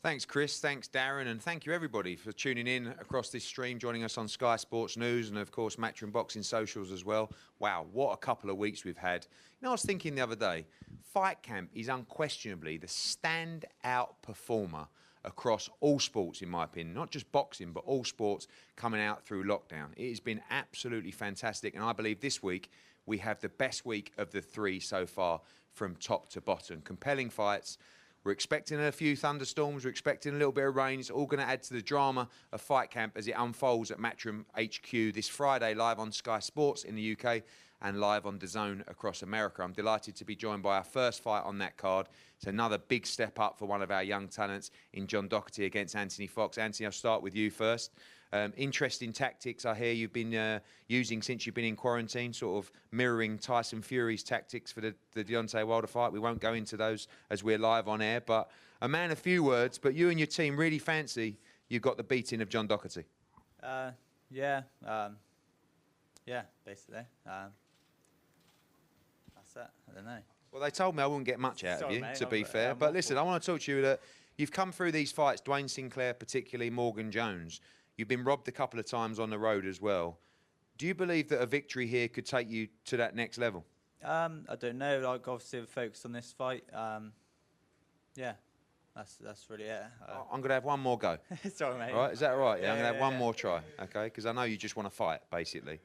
Thanks, Chris. Thanks, Darren. And thank you, everybody, for tuning in across this stream, joining us on Sky Sports News and, of course, Matchroom Boxing socials as well. Wow, what a couple of weeks we've had. You know, I was thinking the other day, Fight Camp is unquestionably the standout performer across all sports, in my opinion, not just boxing, but all sports coming out through lockdown. It has been absolutely fantastic. And I believe this week we have the best week of the three so far from top to bottom. Compelling fights. We're expecting a few thunderstorms. We're expecting a little bit of rain. It's all going to add to the drama of Fight Camp as it unfolds at Matchroom HQ this Friday, live on Sky Sports in the UK and live on DAZN across America. I'm delighted to be joined by our first fight on that card. It's another big step up for one of our young talents in John Doherty against Anthony Fox. Anthony, I'll start with you first. Interesting tactics I hear you've been using since you've been in quarantine, sort of mirroring Tyson Fury's tactics for the Deontay Wilder fight. We won't go into those as we're live on air, but a man of few words, but you and your team really fancy you got the beating of John Doherty. Yeah, basically. That's it, I don't know. Well, they told me I wouldn't get much out of you, mate, to be fair. But listen, I want to talk to you that you've come through these fights, Dwayne Sinclair, particularly Morgan Jones. You've been robbed a couple of times on the road as well. Do you believe that a victory here could take you to that next level? I don't know. Like, obviously, we're focused on this fight. Yeah, that's really it. I'm going to have one more go. Sorry, mate. All right, is that right? Yeah, Yeah, I'm going to have yeah, one yeah. more try, okay? Because I know you just want to fight, basically.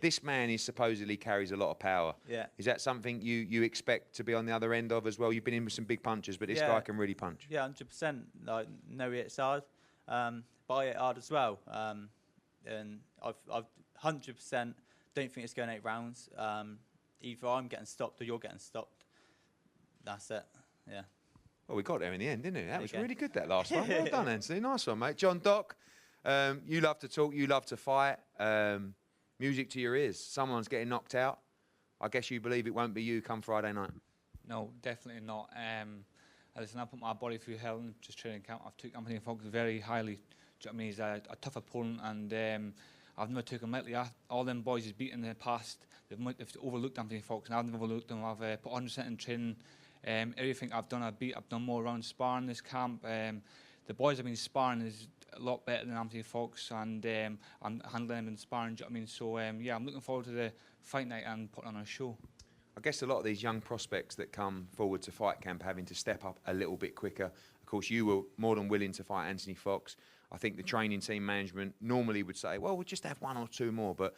This man is supposedly carries a lot of power. Yeah. Is that something you expect to be on the other end of as well? You've been in with some big punches, but this Yeah. guy can really punch. Yeah, 100%. Like, know it's hard, but I hit hard as well. And I've 100% don't think it's going 8 rounds. Either I'm getting stopped or you're getting stopped. That's it. Yeah. Well, we got there in the end, didn't we? That There was you go. really good, that last one. Well done, Anthony. Nice one, mate. John Doc, you love to talk, you love to fight. Music to your ears. Someone's getting knocked out. I guess you believe it won't be you come Friday night. No, definitely not. Listen, I put my body through hell and just training camp. I've took Anthony Fox very highly. Do you know what I mean? He's a tough opponent, and I've never taken him lightly. All them boys he's beaten in the past, they've overlooked Anthony Fox, and I've never overlooked him. I've put 100% in training. Everything I've done, I've done more around sparring this camp. The boys I've been sparring is a lot better than Anthony Fox, and I'm handling him in sparring. Do you know what I mean? So yeah, I'm looking forward to the fight night and putting on a show. I guess a lot of these young prospects that come forward to fight camp having to step up a little bit quicker. Of course, you were more than willing to fight Anthony Fox. I think the training team management normally would say, well, we'll just have 1 or 2 more. But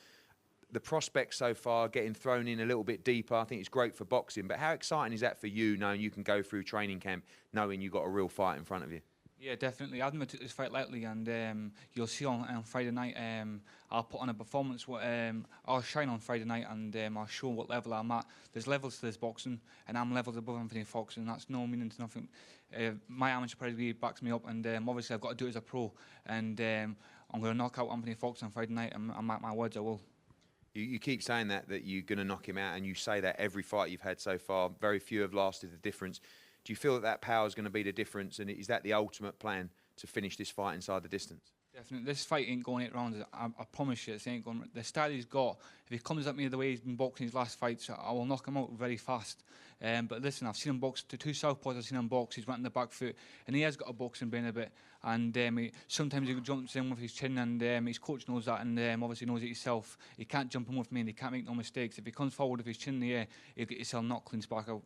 the prospects so far getting thrown in a little bit deeper, I think it's great for boxing. But how exciting is that for you, knowing you can go through training camp, knowing you've got a real fight in front of you? Yeah, definitely. I've never took this fight lightly, and you'll see on Friday night, I'll put on a performance. I'll shine on Friday night, and I'll show what level I'm at. There's levels to this boxing, and I'm levels above Anthony Fox, and that's no meaning to nothing. My amateur pedigree backs me up, and obviously I've got to do it as a pro, and I'm going to knock out Anthony Fox on Friday night, and I'm at my words, I will. You keep saying that you're going to knock him out, and you say that every fight you've had so far. Very few have lasted the difference. Do you feel that power is going to be the difference, and is that the ultimate plan to finish this fight inside the distance? Definitely. This fight ain't going 8 rounds. I promise you, it ain't going. The style he's got, if he comes at me the way he's been boxing his last fights, I will knock him out very fast. But listen, I've seen him box to 2 southpaws. I've seen him box. He's went in the back foot, and he has got a boxing brain a bit. And sometimes he jumps in with his chin, and his coach knows that, and obviously knows it himself. He can't jump in with me, and he can't make no mistakes. If he comes forward with his chin in the air, he'll get himself knocked clean back out.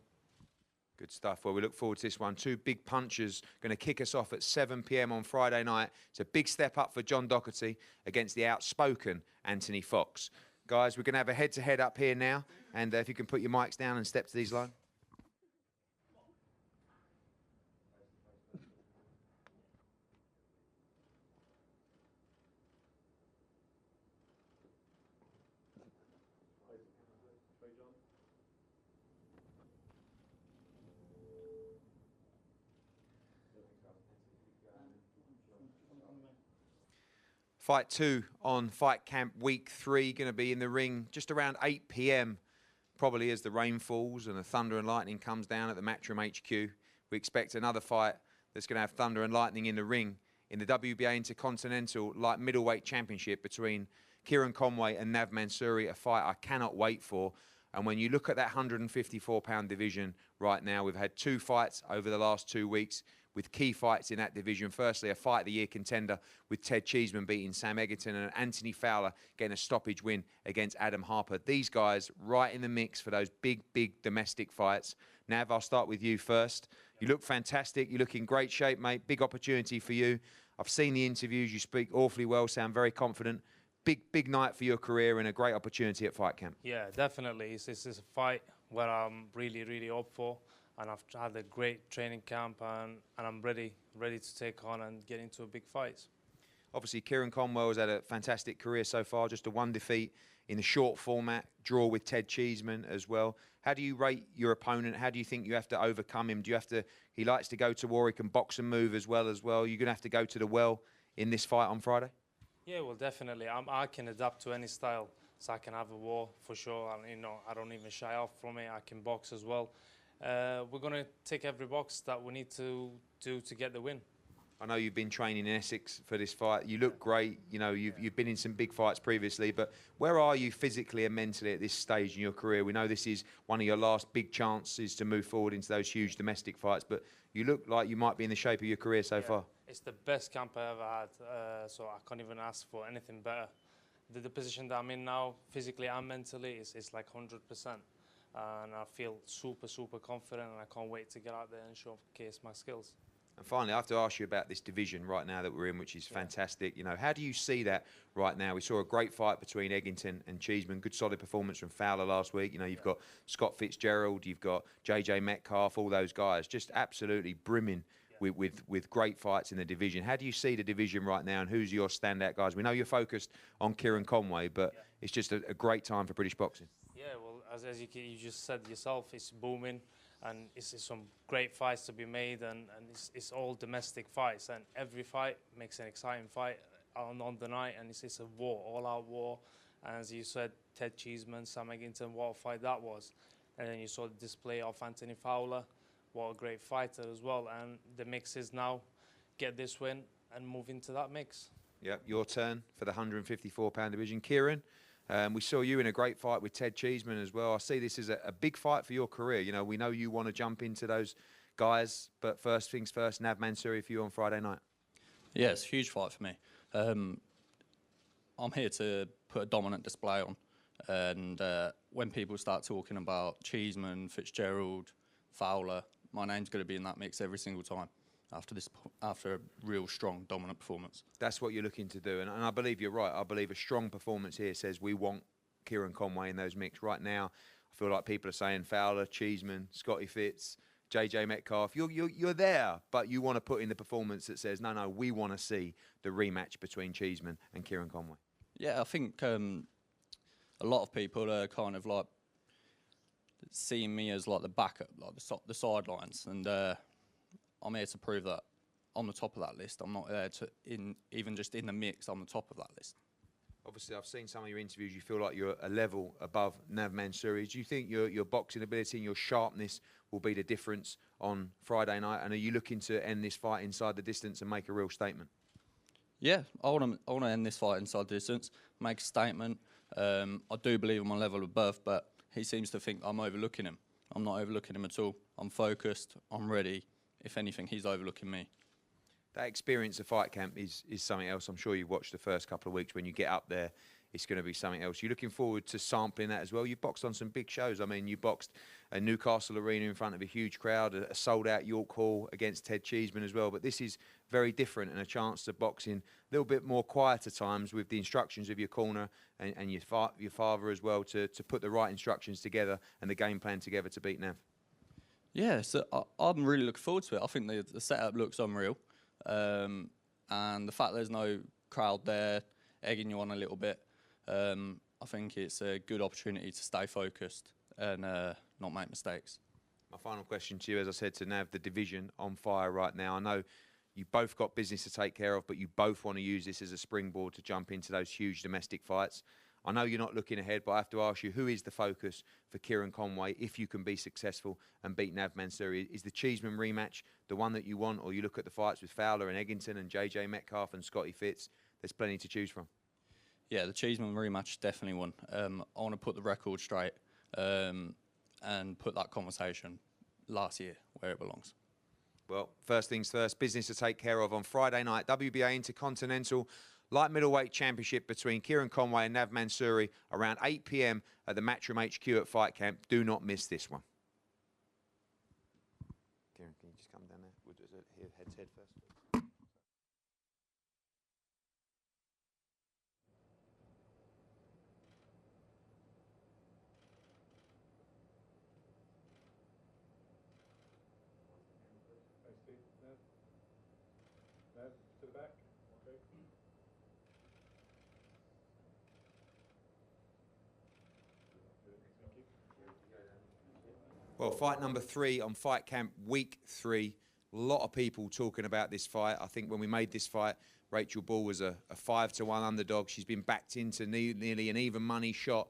Good stuff. Well, we look forward to this one. 2 big punchers going to kick us off at 7 p.m. on Friday night. It's a big step up for John Doherty against the outspoken Anthony Fox. Guys, we're going to have a head-to-head up here now. And if you can put your mics down and step to these lines. Fight 2 on Fight Camp Week 3, going to be in the ring just around 8 p.m, probably as the rain falls and the thunder and lightning comes down at the Matchroom HQ. We expect another fight that's going to have thunder and lightning in the ring in the WBA Intercontinental Light Middleweight Championship between Kieran Conway and Nav Mansouri, a fight I cannot wait for. And when you look at that 154-pound division right now, we've had 2 fights over the last 2 weeks. with key fights in that division. Firstly, a Fight of the Year contender with Ted Cheeseman beating Sam Egerton, and Anthony Fowler getting a stoppage win against Adam Harper. These guys right in the mix for those big domestic fights. Nav, I'll start with you first. You look fantastic. You look in great shape, mate. Big opportunity for you. I've seen the interviews. You speak awfully well, sound very confident. Big night for your career and a great opportunity at Fight Camp. Yeah, definitely. It's a fight where I'm really up for, and I've had a great training camp, and I'm ready to take on and get into a big fight. Obviously, Kieran Conwell has had a fantastic career so far, just a 1 defeat in the short format, draw with Ted Cheeseman as well. How do you rate your opponent? How do you think you have to overcome him? Do you have to, he likes to go to war, he can box and move as well. You're going to have to go to the well in this fight on Friday? Yeah, well, definitely. I can adapt to any style, so I can have a war for sure. And I don't even shy off from it. I can box as well. We're gonna tick every box that we need to do to get the win. I know you've been training in Essex for this fight. You look great. You've been in some big fights previously, but where are you physically and mentally at this stage in your career? We know this is one of your last big chances to move forward into those huge domestic fights, but you look like you might be in the shape of your career so far. It's the best camp I ever had, so I can't even ask for anything better. The position that I'm in now, physically and mentally, is like 100%. And I feel super confident, and I can't wait to get out there and showcase my skills. And finally, I have to ask you about this division right now that we're in, which is fantastic. How do you see that right now? We saw a great fight between Eggington and Cheeseman. Good solid performance from Fowler last week. You've got Scott Fitzgerald, you've got JJ Metcalf, all those guys just absolutely brimming with great fights in the division. How do you see the division right now, and who's your standout guys? We know you're focused on Kieran Conway, but it's just a great time for British boxing. Yeah, well, as you just said yourself, it's booming, and it's some great fights to be made, and it's all domestic fights, and every fight makes an exciting fight on the night, and it's a war, all-out war. And as you said, Ted Cheeseman, Sam Eggington, what a fight that was. And then you saw the display of Anthony Fowler. What a great fighter as well. And the mix is now get this win and move into that mix. Yep, your turn for the 154-pound division. Kieran, we saw you in a great fight with Ted Cheeseman as well. I see this as a big fight for your career. We know you want to jump into those guys, but first things first, Nav Mansouri for you on Friday night. Yeah, it's a huge fight for me. I'm here to put a dominant display on. And when people start talking about Cheeseman, Fitzgerald, Fowler, my name's going to be in that mix every single time after a real strong, dominant performance. That's what you're looking to do, and I believe you're right. I believe a strong performance here says we want Kieran Conway in those mix. Right now, I feel like people are saying Fowler, Cheeseman, Scotty Fitz, JJ Metcalf. You're there, but you want to put in the performance that says, no, we want to see the rematch between Cheeseman and Kieran Conway. Yeah, I think a lot of people are kind of like seeing me as like the backup, like the sidelines, and I'm here to prove that I'm the top of that list. I'm not there to even just in the mix. I'm the top of that list. Obviously, I've seen some of your interviews. You feel like you're a level above Nav Mansouri. Do you think your boxing ability and your sharpness will be the difference on Friday night? And are you looking to end this fight inside the distance and make a real statement? Yeah, I want to end this fight inside the distance, make a statement. I do believe I'm a level above, but he seems to think I'm overlooking him. I'm not overlooking him at all. I'm focused. I'm ready. If anything, he's overlooking me. That experience of Fight Camp is something else. I'm sure you've watched the first couple of weeks. When you get up there, it's going to be something else. You're looking forward to sampling that as well. You've boxed on some big shows. I mean, you boxed a Newcastle Arena in front of a huge crowd, a sold-out York Hall against Ted Cheeseman as well. But this is very different and a chance to box in a little bit more quieter times with the instructions of your corner and your father as well to put the right instructions together and the game plan together to beat Nav. Yeah, so I'm really looking forward to it. I think the setup looks unreal. And the fact there's no crowd there egging you on a little bit, I think it's a good opportunity to stay focused and not make mistakes. My final question to you, as I said to Nav, the division on fire right now. I know you both got business to take care of, but you both want to use this as a springboard to jump into those huge domestic fights. I know you're not looking ahead, but I have to ask you, who is the focus for Kieran Conway if you can be successful and beat Nav Mansouri? Is the Cheeseman rematch the one that you want, or you look at the fights with Fowler and Eggington and JJ Metcalf and Scotty Fitz? There's plenty to choose from. Yeah, the Cheeseman rematch is definitely one. I want to put the record straight and put that conversation last year where it belongs. Well, first things first, business to take care of on Friday night. WBA Intercontinental Light Middleweight Championship between Kieran Conway and Nav Mansouri around 8 p.m. at the Matchroom HQ at Fight Camp. Do not miss this one. Kieran, can you just come down there? We'll do it here, head to head first. To the back. Okay. Well, fight number 3 on Fight Camp week 3. A lot of people talking about this fight. I think when we made this fight, Rachel Ball was a 5-1 underdog. She's been backed into nearly an even money shot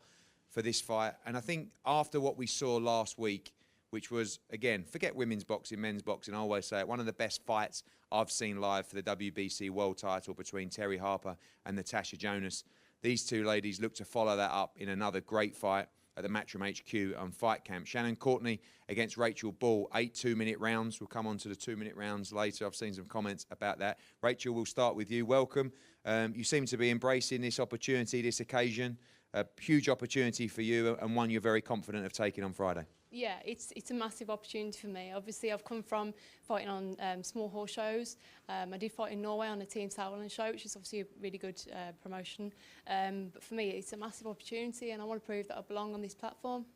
for this fight. And I think after what we saw last week, which was, again, forget women's boxing, men's boxing, I always say it, one of the best fights I've seen live for the WBC world title between Terry Harper and Natasha Jonas. These two ladies look to follow that up in another great fight at the Matchroom HQ on Fight Camp. Shannon Courtenay against Rachel Ball, 8 2-minute rounds. We'll come on to the 2-minute rounds later. I've seen some comments about that. Rachel, we'll start with you. Welcome. You seem to be embracing this opportunity, this occasion. A huge opportunity for you and one you're very confident of taking on Friday. Yeah, it's a massive opportunity for me. Obviously, I've come from fighting on small horse shows. I did fight in Norway on a Team Sauerland show, which is obviously a really good promotion. But for me, it's a massive opportunity, and I want to prove that I belong on this platform.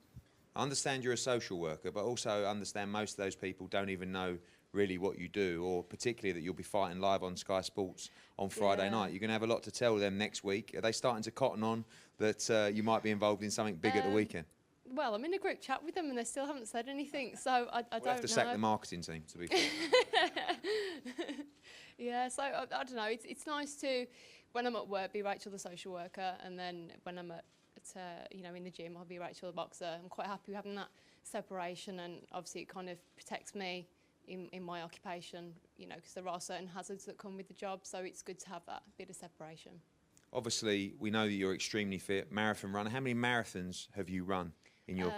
I understand you're a social worker, but also understand most of those people don't even know really what you do, or particularly that you'll be fighting live on Sky Sports on Friday night. You're going to have a lot to tell them next week. Are they starting to cotton on that you might be involved in something big at the weekend? Well, I'm in a group chat with them and they still haven't said anything, so I don't know. We'll have to sack the marketing team, to be fair. Yeah, so I don't know. It's nice to, when I'm at work, be Rachel the social worker, and then when I'm at you know, in the gym, I'll be Rachel the boxer. I'm quite happy having that separation, and obviously it kind of protects me in my occupation, you know, because there are certain hazards that come with the job, so it's good to have that bit of separation. Obviously, we know that you're extremely fit, marathon runner. How many marathons have you run in your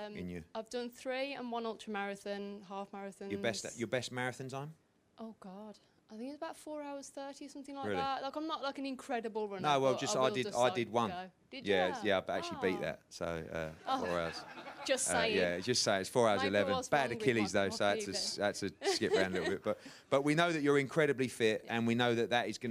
I've done 3 and 1 ultra marathon, half marathon. Your best marathon time? Oh God, I think it's about 4 hours 30 or something like Really? that. Like, I'm not like an incredible runner. No, well, but just I I did one. Go. Did you? Yeah, I actually beat that. So 4 hours. Just saying. Yeah, just say it's 4 hours Maybe 11. I was Bad wrong with Achilles my though, so I coffee had to skip around a little bit. But we know that you're incredibly fit, and we know that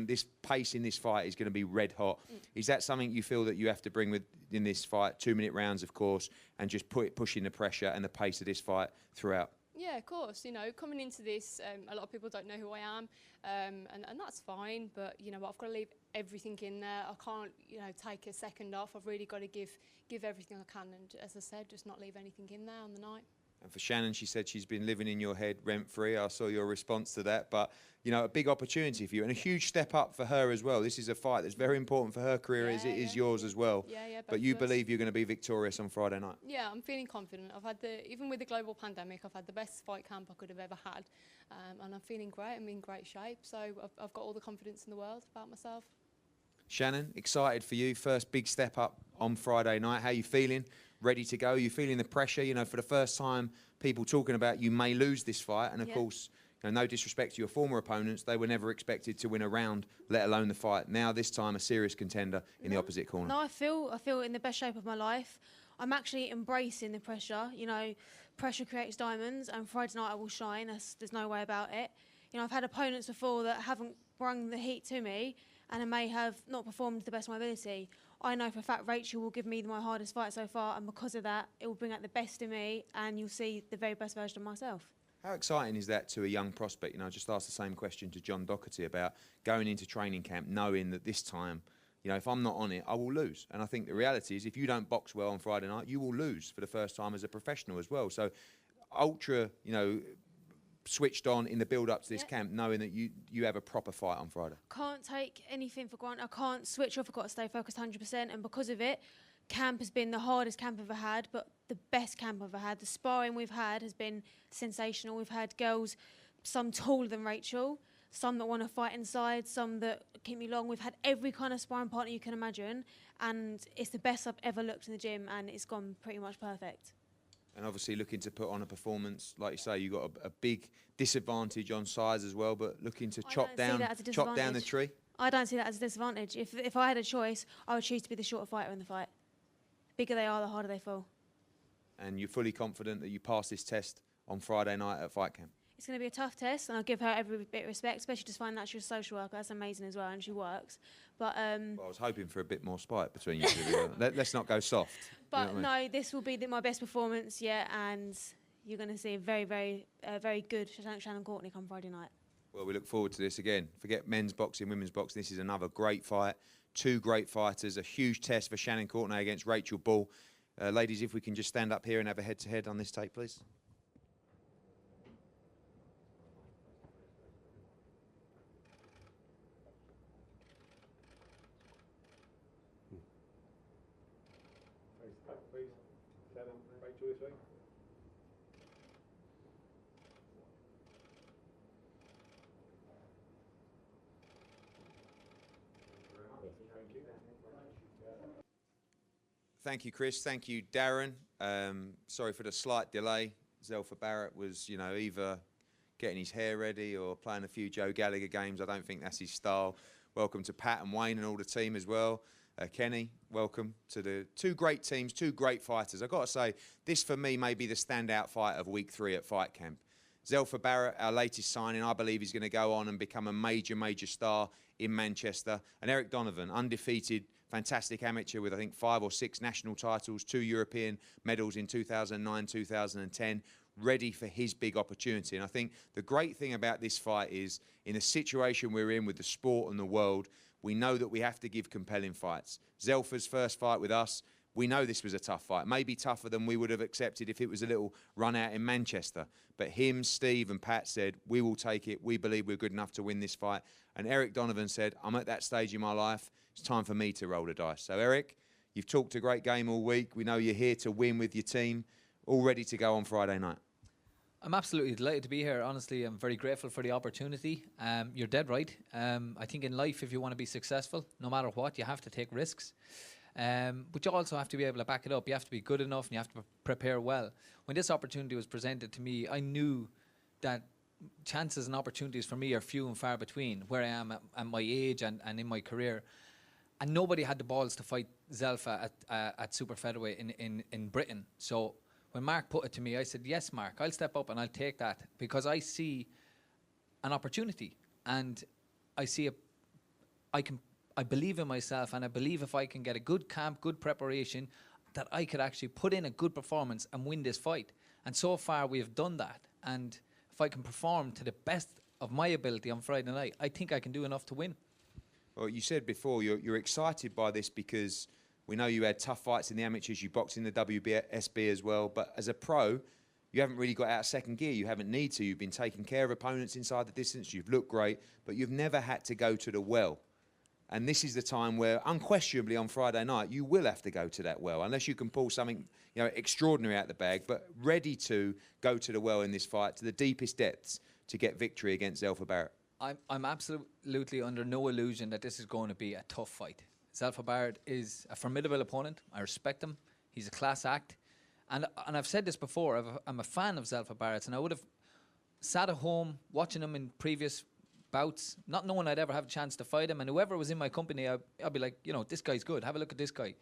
this pace in this fight is going to be red hot. Is that something you feel that you have to bring in this fight? 2-minute rounds, of course, and just pushing the pressure and the pace of this fight throughout. Yeah, of course. You know, coming into this, a lot of people don't know who I am, and that's fine. But you know, I've got to leave everything in there. I can't, you know, take a second off. I've really got to give everything I can, and as I said, just not leave anything in there on the night. And for Shannon, she said she's been living in your head rent-free. I saw your response to that. But, you know, a big opportunity for you and a huge step up for her as well. This is a fight that's very important for her career as it is yours as well. Yeah. But you believe you're going to be victorious on Friday night? Yeah, I'm feeling confident. I've had even with the global pandemic, I've had the best fight camp I could have ever had. And I'm feeling great. I'm in great shape. So I've got all the confidence in the world about myself. Shannon, excited for you. First big step up on Friday night. How are you feeling? Ready to go? You feeling the pressure? You know, for the first time, people talking about you may lose this fight. And, of course, you know, no disrespect to your former opponents, they were never expected to win a round, let alone the fight. Now, this time, a serious contender in the opposite corner. No, I feel in the best shape of my life. I'm actually embracing the pressure. You know, pressure creates diamonds, and Friday night I will shine. There's no way about it. You know, I've had opponents before that haven't brung the heat to me, and I may have not performed to the best of my ability. I know for a fact Rachel will give me my hardest fight so far, and because of that, it will bring out the best in me, and you'll see the very best version of myself. How exciting is that to a young prospect? You know, I just asked the same question to John Doherty about going into training camp, knowing that this time, you know, if I'm not on it, I will lose. And I think the reality is if you don't box well on Friday night, you will lose for the first time as a professional as well. So ultra, you know, switched on in the build-up to this camp, knowing that you have a proper fight on Friday. Can't take anything for granted. I can't switch off. I've got to stay focused 100%. And because of it, camp has been the hardest camp I've ever had, but the best camp I've ever had. The sparring we've had has been sensational. We've had girls, some taller than Rachel, some that want to fight inside, some that keep me long. We've had every kind of sparring partner you can imagine, and it's the best I've ever looked in the gym, and it's gone pretty much perfect. And obviously looking to put on a performance, like you say, you've got a big disadvantage on size as well, but looking to chop down the tree. I don't see that as a disadvantage. If I had a choice, I would choose to be the shorter fighter in the fight. The bigger they are, the harder they fall. And you're fully confident that you pass this test on Friday night at fight camp? It's going to be a tough test, and I'll give her every bit of respect, especially to find that she's a social worker. That's amazing as well, and she works. But well, I was hoping for a bit more spite between you two. Let's not go soft. But you know what I mean? no, this will be my best performance yet, and you're going to see a very, very, very good Shannon Courtenay come Friday night. Well, we look forward to this again. Forget men's boxing, women's boxing. This is another great fight. Two great fighters. A huge test for Shannon Courtenay against Rachel Ball. Ladies, if we can just stand up here and have a head-to-head on this tape, please. Thank you, Chris. Thank you, Darren. Sorry for the slight delay. Zelfa Barrett was, you know, either getting his hair ready or playing a few Joe Gallagher games. I don't think that's his style. Welcome to Pat and Wayne and all the team as well. Kenny, welcome to the two great teams, two great fighters. I've got to say, this for me may be the standout fight of week 3 at Fight Camp. Zelfa Barrett, our latest signing, I believe he's going to go on and become a major, major star in Manchester. And Eric Donovan, undefeated, fantastic amateur with, I think, 5 or 6 national titles, 2 European medals in 2009, 2010, ready for his big opportunity. And I think the great thing about this fight is, in the situation we're in with the sport and the world, we know that we have to give compelling fights. Zelfa's first fight with us, we know this was a tough fight, maybe tougher than we would have accepted if it was a little run out in Manchester. But him, Steve and Pat said, we will take it. We believe we're good enough to win this fight. And Eric Donovan said, I'm at that stage in my life. It's time for me to roll the dice. So, Eric, you've talked a great game all week. We know you're here to win with your team, all ready to go on Friday night. I'm absolutely delighted to be here. Honestly, I'm very grateful for the opportunity. You're dead right. I think in life, if you want to be successful, no matter what, you have to take risks. But you also have to be able to back it up. You have to be good enough and you have to prepare well. When this opportunity was presented to me, I knew that chances and opportunities for me are few and far between where I am at my age and in my career. And nobody had the balls to fight Zelfa at super featherweight in Britain. So when Mark put it to me, I said, yes, Mark, I'll step up and I'll take that, because I see an opportunity and I see I believe in myself, and I believe if I can get a good camp, good preparation, that I could actually put in a good performance and win this fight. And so far we have done that. And if I can perform to the best of my ability on Friday night, I think I can do enough to win. Well, you said before you're excited by this because we know you had tough fights in the amateurs, you boxed in the WSB as well, but as a pro, you haven't really got out of second gear. You haven't need to. You've been taking care of opponents inside the distance. You've looked great, but you've never had to go to the well. And this is the time where, unquestionably, on Friday night, you will have to go to that well, unless you can pull something, you know, extraordinary out the bag, but ready to go to the well in this fight, to the deepest depths, to get victory against Zelfa Barrett. I'm absolutely under no illusion that this is going to be a tough fight. Zelfa Barrett is a formidable opponent. I respect him. He's a class act. And I've said this before, I'm a fan of Zelfa Barrett's, and I would have sat at home watching him in previous bouts, not knowing I'd ever have a chance to fight him, and whoever was in my company, I'd be like, you know, this guy's good. Have a look at this guy.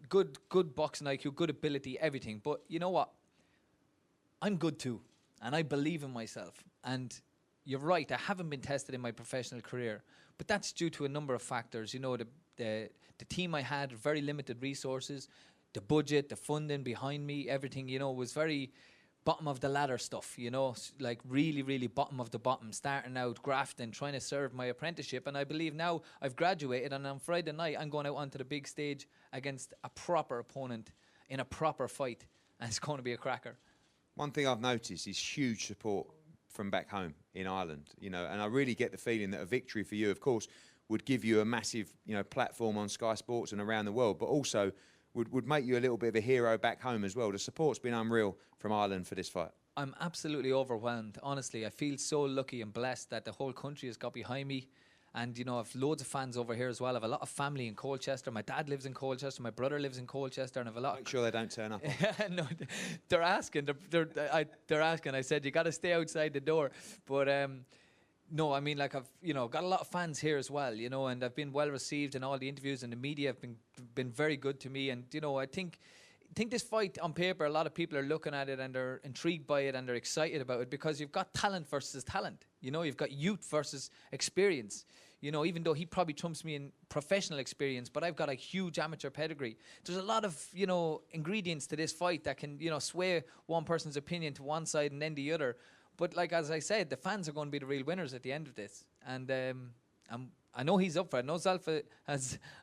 Good boxing IQ, good ability, everything. But you know what? I'm good too, and I believe in myself. And you're right, I haven't been tested in my professional career, but that's due to a number of factors. You know, the team I had, very limited resources, the budget, the funding behind me, everything, you know, was very bottom of the ladder stuff, you know, like really, really bottom of the bottom, starting out, grafting, trying to serve my apprenticeship. And I believe now I've graduated, and on Friday night I'm going out onto the big stage against a proper opponent in a proper fight, and it's going to be a cracker. One thing I've noticed is huge support from back home in Ireland, you know, and I really get the feeling that a victory for you, of course, would give you a massive, you know, platform on Sky Sports and around the world, but also would make you a little bit of a hero back home as well. The support's been unreal from Ireland for this fight. I'm absolutely overwhelmed. Honestly, I feel so lucky and blessed that the whole country has got behind me. And, you know, I've loads of fans over here as well. I've a lot of family in Colchester. My dad lives in Colchester. My brother lives in Colchester. And I've a lot. Make sure they don't turn up. No, they're asking. They're asking. I said, you got to stay outside the door. But no, I mean, like, I've, you know, got a lot of fans here as well, you know, and I've been well received in all the interviews, and the media have been very good to me. And, you know, I think this fight on paper, a lot of people are looking at it and they're intrigued by it and they're excited about it, because you've got talent versus talent. You know, you've got youth versus experience. You know, even though he probably trumps me in professional experience, but I've got a huge amateur pedigree. There's a lot of, you know, ingredients to this fight that can, you know, sway one person's opinion to one side and then the other. But like, as I said, the fans are going to be the real winners at the end of this. And I know he's up for it.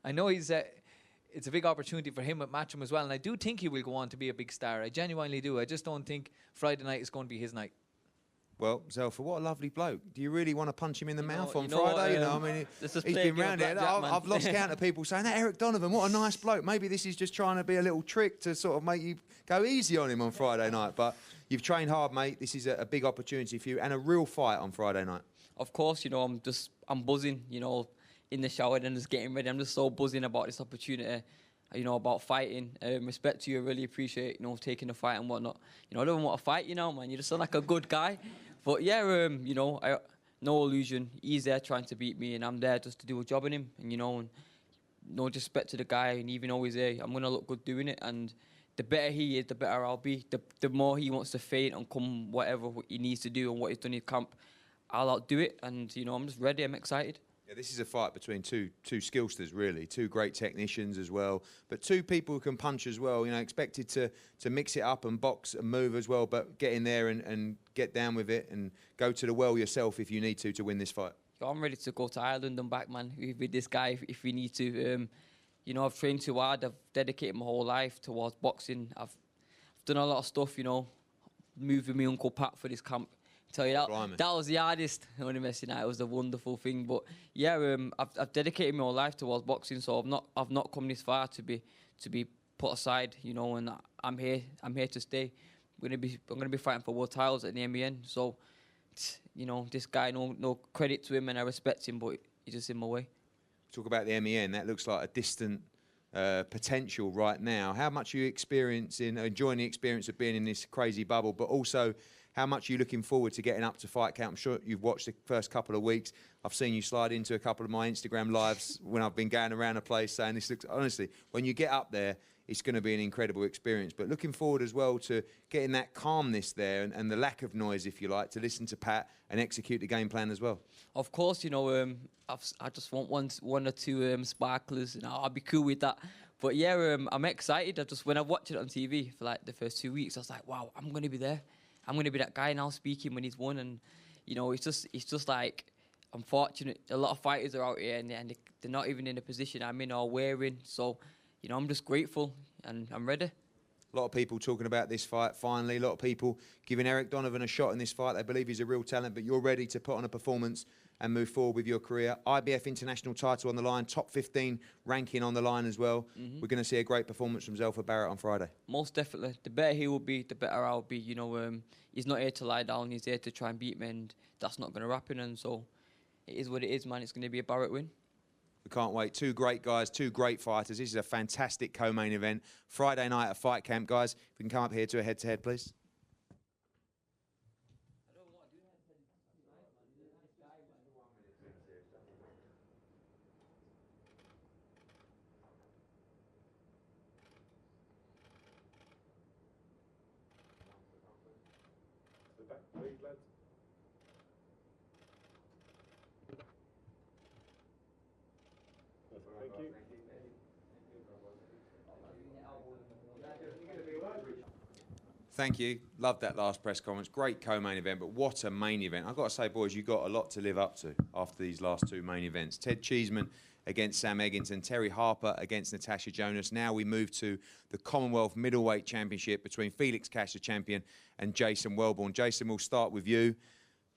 I know he's it's a big opportunity for him at Matchroom as well. And I do think he will go on to be a big star. I genuinely do. I just don't think Friday night is going to be his night. Well, Zelfa, what a lovely bloke. Do you really want to punch him in the mouth on Friday? Friday? You know, I mean, he's been round it. I've lost count of people saying, that Eric Donovan, what a nice bloke. Maybe this is just trying to be a little trick to sort of make you go easy on him on Friday night. But you've trained hard, mate. This is a big opportunity for you and a real fight on Friday night. Of course, you know, I'm buzzing, you know, in the shower and just getting ready. I'm just so buzzing about this opportunity, you know, about fighting. Respect to you, I really appreciate, you know, taking the fight and whatnot. You know, I don't want to fight, you know, man. You just sound like a good guy. But yeah, you know, no illusion. He's there trying to beat me, and I'm there just to do a job on him. And you know, and no disrespect to the guy, and even though he's there, I'm gonna look good doing it. And the better he is, the better I'll be. The more he wants to feint and come whatever he needs to do and what he's done in camp, I'll outdo it. And you know, I'm just ready. I'm excited. Yeah, this is a fight between two skillsters, really, two great technicians as well, but two people who can punch as well. You know, expected to mix it up and box and move as well, but get in there and get down with it and go to the well yourself if you need to win this fight. I'm ready to go to Ireland and back, man, with this guy if we need to. You know, I've trained too hard. I've dedicated my whole life towards boxing. I've done a lot of stuff, you know, moving my Uncle Pat for this camp. Tell you that was the hardest. Only messing out. It was a wonderful thing, but yeah, I've dedicated my whole life towards boxing, so I've not come this far to be put aside, you know. And I'm here to stay. I'm gonna be fighting for world titles at the MEN. So, you know, this guy, no credit to him, and I respect him, but he's just in my way. Talk about the MEN. That looks like a distant potential right now. How much are you enjoying the experience of being in this crazy bubble, but also how much are you looking forward to getting up to fight camp? I'm sure you've watched the first couple of weeks. I've seen you slide into a couple of my Instagram lives when I've been going around the place saying this looks, honestly, when you get up there, it's going to be an incredible experience. But looking forward as well to getting that calmness there and the lack of noise, if you like, to listen to Pat and execute the game plan as well. Of course, you know, I just want one or two sparklers, and I'll be cool with that. But yeah, I'm excited. When I watched it on TV for like the first 2 weeks, I was like, wow, I'm going to be there. I'm going to be that guy now speaking when he's won. And, you know, it's just like, I'm fortunate. A lot of fighters are out here and they're not even in the position I'm in or wearing. So, you know, I'm just grateful and I'm ready. A lot of people talking about this fight finally. A lot of people giving Eric Donovan a shot in this fight. They believe he's a real talent, but you're ready to put on a performance and move forward with your career. IBF international title on the line, top 15 ranking on the line as well. Mm-hmm. We're going to see a great performance from Zelfa Barrett on Friday. Most definitely. The better he will be, the better I'll be. You know, he's not here to lie down. He's here to try and beat me, and that's not going to happen. And so it is what it is, man. It's going to be a Barrett win. We can't wait. Two great guys, two great fighters. This is a fantastic co-main event. Friday night at Fight Camp. Guys, if we can come up here to a head-to-head, please. Thank you. Loved that last press conference. Great co-main event, but what a main event. I've got to say, boys, you've got a lot to live up to after these last two main events. Ted Cheeseman against Sam Eggington, Terry Harper against Natasha Jonas. Now we move to the Commonwealth Middleweight Championship between Felix Cash, the champion, and Jason Welborn. Jason, we'll start with you.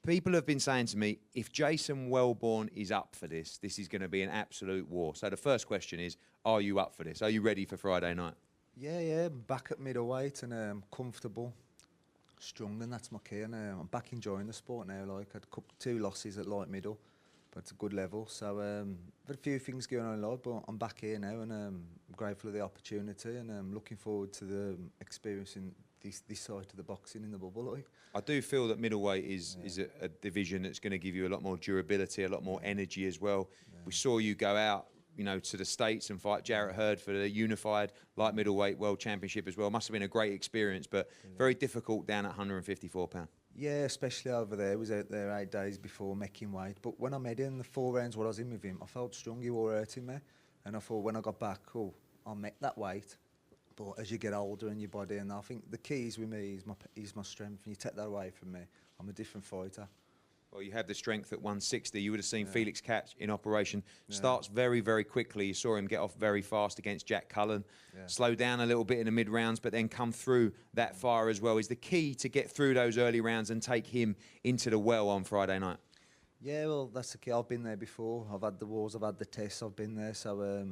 People have been saying to me, if Jason Welborn is up for this, this is going to be an absolute war. So the first question is, are you up for this? Are you ready for Friday night? Yeah, I'm back at middleweight and comfortable, strong, and that's my key. And I'm back enjoying the sport now. Like, I'd 2 losses at light middle, but it's a good level. So but a few things going on in life, but I'm back here now, and I'm grateful for the opportunity, and I'm looking forward to the experiencing this side of the boxing in the bubble. Like. I do feel that middleweight is a division that's going to give you a lot more durability, a lot more energy as well. We saw you go out, you know, to the States and fight Jarrett Hurd for the unified light middleweight world championship as well. Must have been a great experience, but very difficult down at 154 pound. Yeah, especially over there. I was out there 8 days before making weight. But when I met him, the 4 rounds what I was in with him, I felt strong. He were hurting me. And I thought when I got back, I'll make that weight. But as you get older in your body, and I think the keys with me is my strength. And you take that away from me, I'm a different fighter. Well, you have the strength at 160. You would have seen Felix Cash in operation. Starts very, very quickly. You saw him get off very fast against Jack Cullen. Slow down a little bit in the mid-rounds, but then come through that fire as well. Is the key to get through those early rounds and take him into the well on Friday night? Yeah, well, that's the key. I've been there before. I've had the wars, I've had the tests, I've been there. So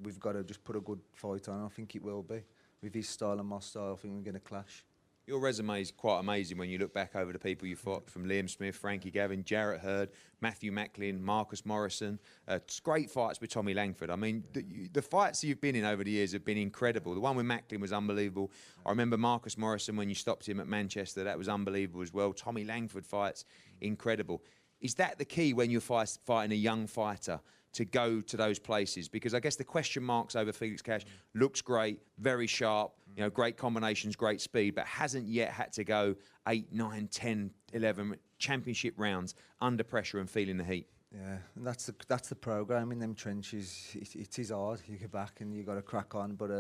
we've got to just put a good fight on. I think it will be. With his style and my style, I think we're going to clash. Your resume is quite amazing when you look back over the people you fought, from Liam Smith, Frankie Gavin, Jarrett Hurd, Matthew Macklin, Marcus Morrison. Great fights with Tommy Langford. I mean, the fights you've been in over the years have been incredible. The one with Macklin was unbelievable. I remember Marcus Morrison when you stopped him at Manchester. That was unbelievable as well. Tommy Langford fights, incredible. Is that the key when you're fighting a young fighter, to go to those places? Because I guess the question marks over Felix Cash: looks great, very sharp, you know, great combinations, great speed, but hasn't yet had to go 8, 9, 10, 11 championship rounds under pressure and feeling the heat. Yeah, and that's the program in them trenches. It is hard. You get back and you got to crack on. But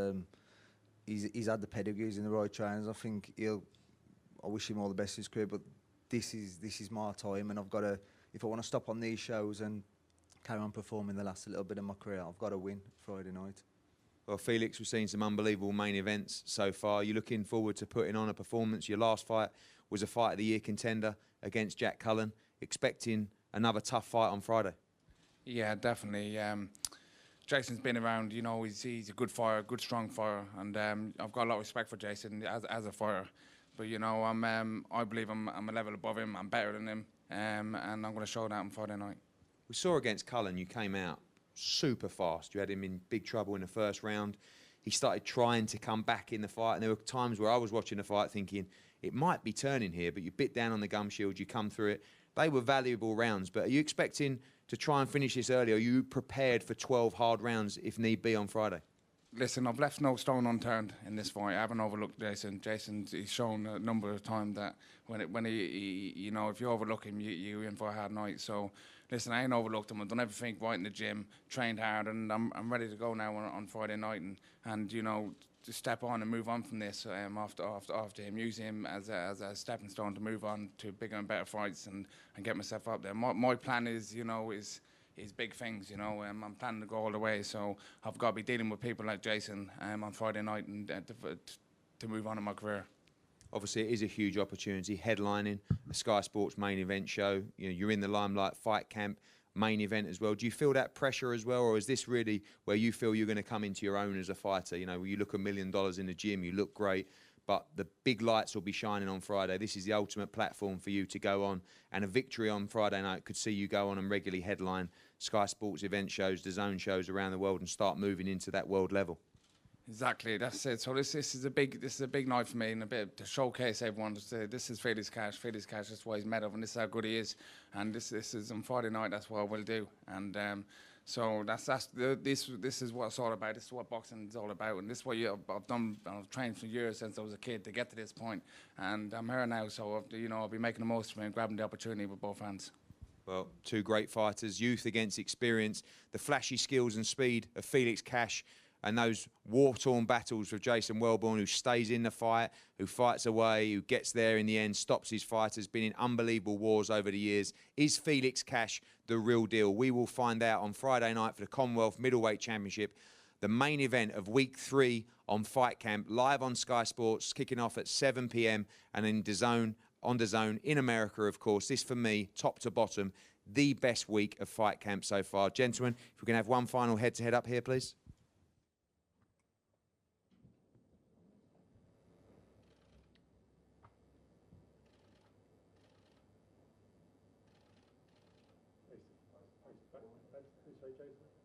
he's had the pedigree, he's in the right trainers. I think I wish him all the best in his career. But this is my time, and I've got to. If I want to stop on these shows and carry on performing the last little bit of my career, I've got to win Friday night. Well, Felix, we've seen some unbelievable main events so far. You're looking forward to putting on a performance. Your last fight was a Fight of the Year contender against Jack Cullen. Expecting another tough fight on Friday? Yeah, definitely. Jason's been around, you know, he's a good fighter, good strong fighter, and I've got a lot of respect for Jason as a fighter. But you know, I believe I'm a level above him. I'm better than him, and I'm going to show that on Friday night. We saw against Cullen, you came out super fast. You had him in big trouble in the first round. He started trying to come back in the fight, and there were times where I was watching the fight thinking, it might be turning here, but you bit down on the gum shield, you come through it. They were valuable rounds, but are you expecting to try and finish this early? Are you prepared for 12 hard rounds if need be on Friday? Listen, I've left no stone unturned in this fight. I haven't overlooked Jason. He's shown a number of times that when he you know, if you overlook him, you're in for a hard night. So, listen, I ain't overlooked him. I've done everything right in the gym, trained hard, and I'm ready to go now on Friday night and you know, to step on and move on from this after him, use him as a stepping stone to move on to bigger and better fights and get myself up there. My plan is, you know, is big things, you know. I'm planning to go all the way, so I've got to be dealing with people like Jason on Friday night and to move on in my career. Obviously, it is a huge opportunity, headlining the Sky Sports main event show. You know, you're in the limelight, fight camp, main event as well. Do you feel that pressure as well, or is this really where you feel you're going to come into your own as a fighter? You know, you look $1 million in the gym, you look great, but the big lights will be shining on Friday. This is the ultimate platform for you to go on, and a victory on Friday night could see you go on and regularly headline Sky Sports event shows, the zone shows around the world, and start moving into that world level. Exactly, that's it. So this is a big night for me, and a bit to showcase everyone. To say, this is Felix Cash. Felix Cash. That's why he's met up, and this is how good he is. And this is on Friday night. That's what I will do. And so this is what it's all about. This is what boxing is all about, and this is what I've done. I've trained for years since I was a kid to get to this point, and I'm here now. So you know, I'll be making the most of it and grabbing the opportunity with both hands. Well, two great fighters, youth against experience, the flashy skills and speed of Felix Cash, and those war-torn battles with Jason Welborn, who stays in the fight, who fights away, who gets there in the end, stops his fighters, been in unbelievable wars over the years. Is Felix Cash the real deal? We will find out on Friday night for the Commonwealth Middleweight Championship, the main event of Week 3 on Fight Camp, live on Sky Sports, kicking off at 7 p.m. and in DAZN, on DAZN in America, of course. This, for me, top to bottom, the best week of Fight Camp so far. Gentlemen, if we can have one final head-to-head up here, please. say, Jason?